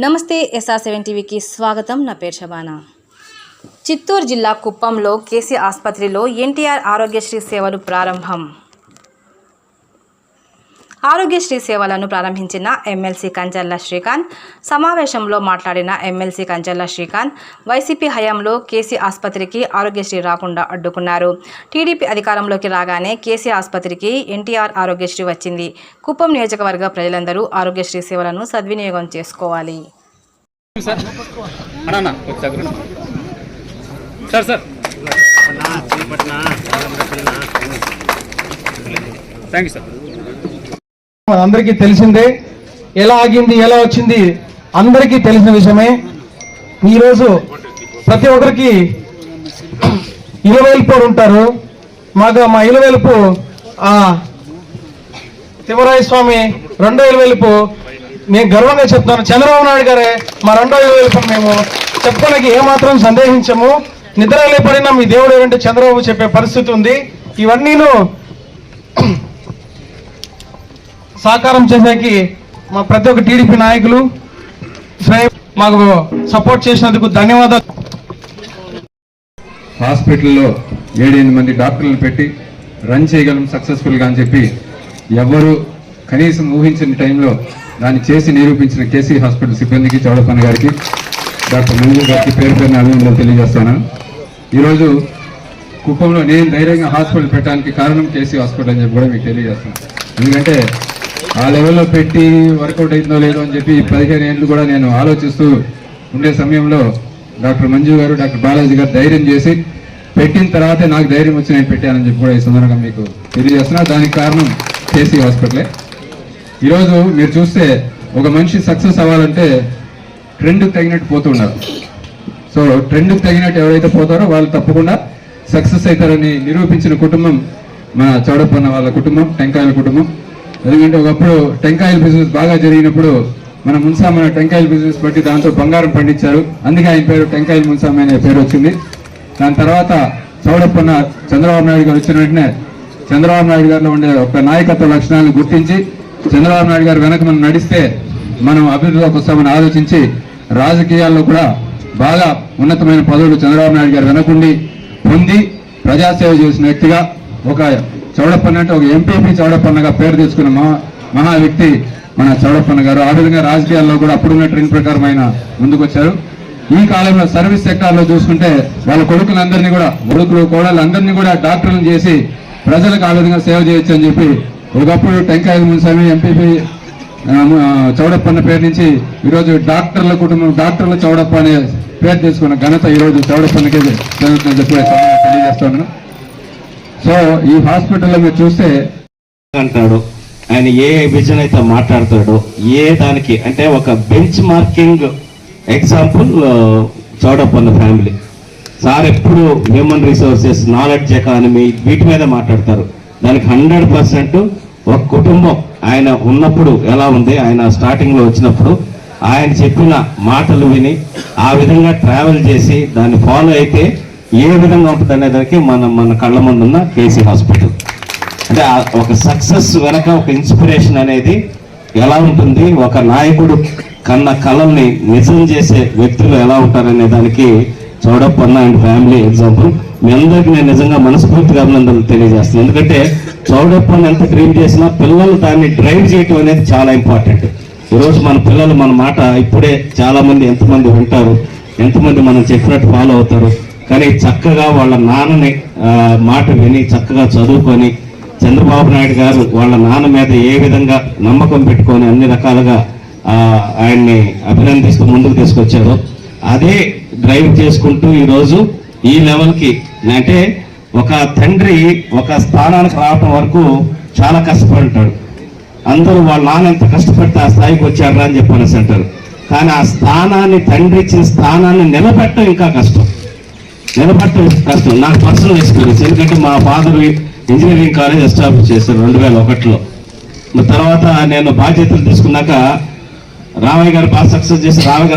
నమస్తే SR7 టీవీకి స్వాగతం. నా పేరు శబానా. చిత్తూరు జిల్లా కుప్పంలో కేసీ ఆసుపత్రిలో ఎన్టీఆర్ ఆరోగ్యశ్రీ సేవలు ప్రారంభం. ఆరోగ్యశ్రీ సేవలను ప్రారంభించిన ఎమ్మెల్సీ కంచర్ల శ్రీకాంత్. సమావేశంలో మాట్లాడిన ఎమ్మెల్సీ కంచర్ల శ్రీకాంత్ వైసీపీ హయాంలో కేసీ ఆసుపత్రికి ఆరోగ్యశ్రీ రాకుండా అడ్డుకున్నారు. టీడీపీ అధికారంలోకి రాగానే కేసీ ఆసుపత్రికి ఎన్టీఆర్ ఆరోగ్యశ్రీ వచ్చింది. కుప్పం నియోజకవర్గ ప్రజలందరూ ఆరోగ్యశ్రీ సేవలను సద్వినియోగం చేసుకోవాలి. అందరికీ తెలిసిందే. ఎలా ఆగింది, ఎలా వచ్చింది అందరికీ తెలిసిన విషయమే. ఈరోజు ప్రతి ఒక్కరికి ఇలవేల్పు ఉంటారు. మా ఇలవేల్పు తిమ్మరాయ స్వామి రెండో ఇలవేల్పు నేను గర్వంగా చెప్తాను. చంద్రబాబు నాయుడు గారే మా రెండో ఇలవేల్పు. మేము చెప్పుకోడానికి ఏమాత్రం సందేహించము. నిద్ర లేపడినా మీ దేవుడు ఏంటంటే చంద్రబాబు చెప్పే పరిస్థితి ఉంది. ఇవన్నీను సహకారం చేసేకి మా ప్రతి ఒక్క టీడీపీ నాయకులు మాకు సపోర్ట్ చేసినందుకు ధన్యవాదాలు. హాస్పిటల్లో 7-8 మంది డాక్టర్లు పెట్టి రన్ చేయగలం సక్సెస్ఫుల్గా అని చెప్పి ఎవరు కనీసం ఊహించిన టైంలో దాన్ని చేసి నిరూపించిన కేసీ హాస్పిటల్ సిబ్బందికి, చౌడప్పన్న గారికి, డాక్టర్ మంజు గారికి పేరు పేరున అభినందనలు తెలియజేస్తాను. ఈరోజు కుప్పంలో నేను ధైర్యంగా హాస్పిటల్ పెట్టడానికి కారణం కేసీ హాస్పిటల్ అని చెప్పి కూడా మీకు తెలియజేస్తాను. ఎందుకంటే ఆ లెవెల్లో పెట్టి వర్కౌట్ అవుతుందో లేదో అని చెప్పి 15 ఏళ్ళు కూడా నేను ఆలోచిస్తూ ఉండే సమయంలో డాక్టర్ మంజు గారు, డాక్టర్ బాలాజీ గారు ధైర్యం చేసి పెట్టిన తర్వాతే నాకు ధైర్యం వచ్చి నేను పెట్టానని చెప్పి కూడా ఈ సందర్భంగా మీకు తెలియజేస్తున్నా. దానికి కారణం కేసీ హాస్పిటలే. ఈరోజు మీరు చూస్తే ఒక మనిషి సక్సెస్ అవ్వాలంటే ట్రెండ్కి తగినట్టు పోతున్నారు. సో ట్రెండ్కి తగినట్టు ఎవరైతే పోతారో వాళ్ళు తప్పకుండా సక్సెస్ అవుతారని నిరూపించిన కుటుంబం మా చౌడప్పన్న వాళ్ళ కుటుంబం, టెంకాయల కుటుంబం. ఎందుకంటే ఒకప్పుడు టెంకాయల బిజినెస్ బాగా జరిగినప్పుడు మన మున్సామ టెంకాయల బిజినెస్ బట్టి దాంతో బంగారం పండించారు. అందుకే ఆయన పేరు టెంకాయల మున్సామ అనే పేరు వచ్చింది. దాని తర్వాత చౌడప్పన్న చంద్రబాబు నాయుడు గారు వచ్చిన వెంటనే చంద్రబాబు నాయుడు గారిలో ఉండే ఒక నాయకత్వ లక్షణాలను గుర్తించి చంద్రబాబు నాయుడు గారు వెనక మనం నడిస్తే మనం అభివృద్ధిలోకి వస్తామని ఆలోచించి రాజకీయాల్లో కూడా బాగా ఉన్నతమైన పదవులు చంద్రబాబు నాయుడు గారు వెనకుండి పొంది ప్రజాసేవ చేసిన వ్యక్తిగా ఒక చౌడప్పన్న అంటే ఒక ఎంపీపీ చౌడప్పన్నగా పేరు తెచ్చుకున్న మహా వ్యక్తి మన చౌడప్పన్న గారు. ఆ విధంగా రాజకీయాల్లో కూడా అప్పుడున్న ట్రెండ్ ప్రకారం ఆయన ముందుకొచ్చారు. ఈ కాలంలో సర్వీస్ సెక్టార్లో చూసుకుంటే వాళ్ళ కొడుకులందరినీ కూడా కోడళ్ళందరినీ కూడా డాక్టర్లను చేసి ప్రజలకు ఆ విధంగా సేవ చేయొచ్చు అని చెప్పి ఒకప్పుడు టెంకాయల మున్సామి ఎంపీపీ చౌడప్పన్న పేరు నుంచి ఈరోజు డాక్టర్ల కుటుంబం, డాక్టర్ల చౌడప్ప అనే పేరు తెచ్చుకున్న ఘనత ఈరోజు చౌడప్పన్నకే జరుగుతుందని చెప్పి తెలియజేస్తున్నాను. సో ఈ హాస్పిటల్లో మీరు చూస్తే అంటాడు ఆయన ఏ విజన్ అయితే మాట్లాడతాడో ఏ దానికి అంటే ఒక bench marking example Chowdappanna family. Sir ఎప్పుడు హ్యూమన్ రిసోర్సెస్, నాలెడ్జ్ ఎకానమీ వీటి మీద మాట్లాడతారు. దానికి 100% ఒక కుటుంబం ఆయన ఉన్నప్పుడు ఎలా ఉంది, ఆయన స్టార్టింగ్లో వచ్చినప్పుడు ఆయన చెప్పిన మాటలు విని ఆ విధంగా ట్రావెల్ చేసి దాన్ని ఫాలో అయితే ఏ విధంగా ఉంటుంది అనే దానికి మన కళ్ళ ముందున్న కేసీ హాస్పిటల్. అంటే ఒక సక్సెస్ వెనక ఒక ఇన్స్పిరేషన్ అనేది ఎలా ఉంటుంది, ఒక నాయకుడు కన్న కళల్ని నిజం చేసే వ్యక్తులు ఎలా ఉంటారనే దానికి చౌడప్పన్న అండ్ ఫ్యామిలీ ఎగ్జాంపుల్. మీ అందరికీ నేను నిజంగా మనస్ఫూర్తిగా అభినందనలు తెలియజేస్తాను. ఎందుకంటే చౌడప్పన్న ఎంత డ్రీమ్ చేసినా పిల్లలు దాన్ని డ్రైవ్ చేయటం అనేది చాలా ఇంపార్టెంట్. ఈరోజు మన పిల్లలు మన మాట ఇప్పుడే చాలా మంది ఎంతమంది వింటారు, ఎంతమంది మనం చెప్పినట్టు ఫాలో అవుతారు. కానీ చక్కగా వాళ్ళ నాన్నని మాట విని చక్కగా చదువుకొని చంద్రబాబు నాయుడు గారు వాళ్ళ నాన్న మీద ఏ విధంగా నమ్మకం పెట్టుకొని అన్ని రకాలుగా ఆయన్ని అభినందిస్తూ ముందుకు తీసుకొచ్చారో అదే డ్రైవ్ చేసుకుంటూ ఈరోజు ఈ లెవెల్కి, అంటే ఒక తండ్రి ఒక స్థానానికి రావటం వరకు చాలా కష్టపడుంటాడు. అందరూ వాళ్ళ నాన్న ఎంత కష్టపడితే ఆ స్థాయికి వచ్చారా అని చెప్పనేసి అంటారు. కానీ ఆ స్థానాన్ని, తండ్రి ఇచ్చిన స్థానాన్ని నిలబెట్టడం ఇంకా కష్టం. నాకు పర్సనల్ ఎక్స్పీరియన్స్. ఎందుకంటే మా ఫాదర్ ఇంజనీరింగ్ కాలేజ్ ఎస్టాబ్లిష్ చేశారు 2001లో. తర్వాత నేను బాధ్యతలు తీసుకున్నాక రామయ్య గారు బాగా సక్సెస్ చేసి రామయ్య గారు